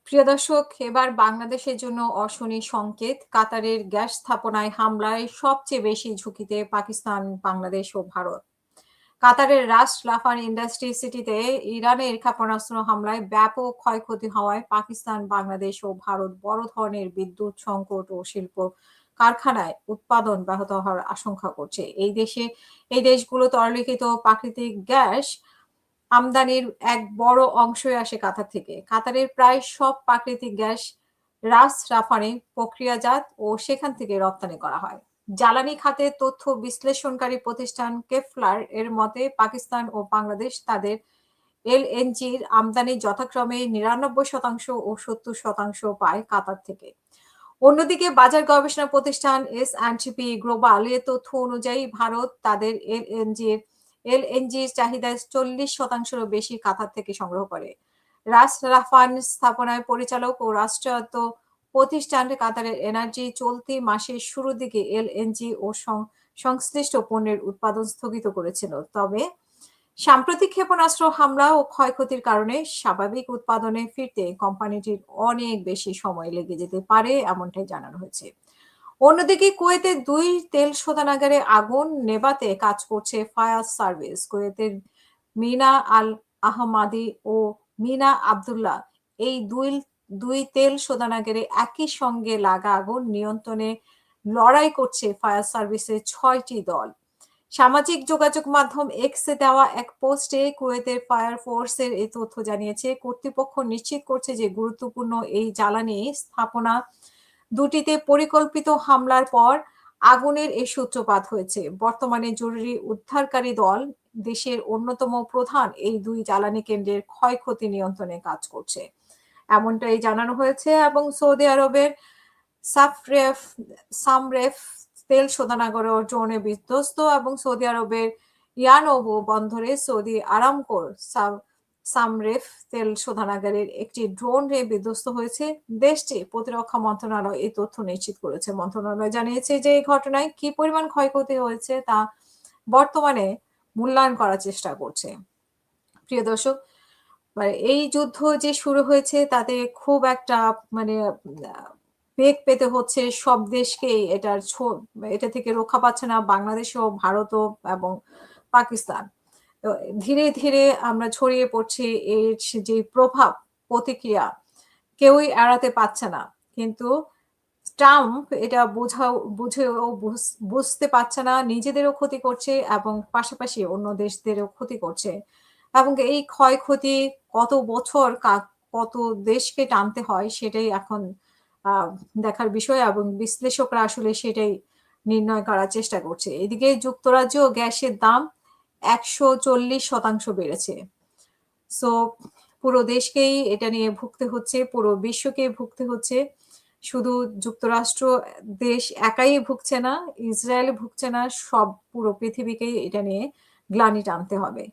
প্রিয় দর্শক, এবার বাংলাদেশের জন্য অশনি সংকেত। কাতারের গ্যাস স্থাপনায় হামলায় সবচেয়ে বেশি ঝুঁকিতে পাকিস্তান, বাংলাদেশ ও ভারত। কাতারের রাস লাফান ইন্ডাস্ট্রি সিটিতে ইরানের ক্ষেপণাস্ত্র হামলায় ব্যাপক ক্ষয়ক্ষতি হওয়ায় পাকিস্তান, বাংলাদেশ ও ভারত বড় ধরনের বিদ্যুৎ সংকট ও শিল্প কারখানায় উৎপাদন ব্যাহত হওয়ার আশঙ্কা করছে। এই দেশগুলো তরলীকৃত প্রাকৃতিক গ্যাস আমদানির এক বড় অংশই আসে কাতার থেকে। কাতারের প্রায় সব প্রাকৃতিক গ্যাস রাস রাফানে প্রক্রিয়াজাত ও সেখান থেকে রপ্তানি করা হয়। জ্বালানি খাতে তথ্য বিশ্লেষণকারী প্রতিষ্ঠান কেফলার এর মতে পাকিস্তান ও বাংলাদেশ তাদের এলএনজির আমদানি যথাক্রমে ৯৯% ও ৭০% পায় কাতার থেকে। অন্যদিকে বাজার গবেষণা প্রতিষ্ঠান এস&পি গ্লোবাল এর তথ্য অনুযায়ী ভারত তাদের এলএনজির চাহিদার ৪০%-রও বেশি কাতার থেকে সংগ্রহ করে। রাস লাফান স্থাপনার পরিচালক ও রাষ্ট্রায়ত্ত প্রতিষ্ঠান কাতারের এনার্জি চলতি মাসের শুরুর দিকে এলএনজি ও সংশ্লিষ্ট পণ্যের উৎপাদন স্থগিত করেছিল। তবে সাম্প্রতিক ক্ষেপণাস্ত্র হামলা ও ক্ষয়ক্ষতির কারণে স্বাভাবিক উৎপাদনে ফিরতে কোম্পানিটির অনেক বেশি সময় লেগে যেতে পারে, এমনটাই জানানো হয়েছে। অন্যদিকে কুয়েতের ২ তেল শোধনাগারে আগুন নেভাতে কাজ করছে ফায়ার সার্ভিস। কুয়েতের মিনা আল আহমাদি ও মিনা আব্দুল্লাহ এই দুই তেল শোধনাগারে একই সঙ্গে লাগা আগুন নিয়ন্ত্রণে লড়াই করছে ফায়ার সার্ভিসের ৬টি দল। সামাজিক যোগাযোগ মাধ্যম এক্সে দেওয়া এক পোস্টে কুয়েতের ফায়ার ফোর্সের এই তথ্য জানিয়েছে। কর্তৃপক্ষ নিশ্চিত করছে যে গুরুত্বপূর্ণ এই জ্বালানি স্থাপনা দুটিতে পরিকল্পিত হামলার পর আগুনের এই সূত্রপাত হয়েছে। বর্তমানে জরুরি উদ্ধারকারী দল দেশের অন্যতম প্রধান এই ২ জ্বালানি কেন্দ্রের ক্ষয়ক্ষতি নিয়ন্ত্রণে কাজ করছে, এমনটাই জানানো হয়েছে। এবং সৌদি আরবের সামরেফ তেল শোধনাগার ড্রোনে বিধ্বস্ত এবং সৌদি আরবের ইয়ানবু বন্দরে সৌদি আরামকোর সামরেফ তেল শোধনাগারের একটি ড্রোনে বিধ্বস্ত হয়েছে। দেশটির প্রতিরক্ষা মন্ত্রণালয় এই তথ্য নিশ্চিত করেছে। মন্ত্রণালয় জানিয়েছে যে এই ঘটনায় কি পরিমাণ ক্ষয়ক্ষতি হয়েছে তা বর্তমানে মূল্যায়ন করার চেষ্টা করছে। প্রিয় দর্শক, এই যুদ্ধ যে শুরু হয়েছে তাতে খুব একটা বেগ পেতে হচ্ছে সব দেশকেই। এটা থেকে রক্ষা পাচ্ছে না বাংলাদেশও, ভারতও এবং পাকিস্তান। তো ধীরে ধীরে আমরা ছড়িয়ে পড়ছি এর যে প্রভাব, প্রতিক্রিয়া কেউই এড়াতে পারছে না। কিন্তু ট্রাম্প এটা বুঝেও বুঝতে পারছে না, নিজেদেরও ক্ষতি করছে এবং পাশাপাশি অন্য দেশদেরও ক্ষতি করছে। এবং এই ক্ষয়ক্ষতি কত বছর কত দেশকে টানতে হয় সেটাই এখন দেখার বিষয় এবং বিশ্লেষকরা আসলে সেটাই নির্ণয় করার চেষ্টা করছে। এদিকে যুক্তরাজ্য গ্যাসের দাম ১৪০% বেড়েছে। সো পুরো দেশকেই এটা নিয়ে ভুগতে হচ্ছে, পুরো বিশ্বকে ভুগতে হচ্ছে। শুধু যুক্তরাষ্ট্র দেশ একাই ভুগছে না, ইসরায়েল ভুগছে না, পুরো পৃথিবীকেই এটা নিয়ে গ্লানি টানতে হবে।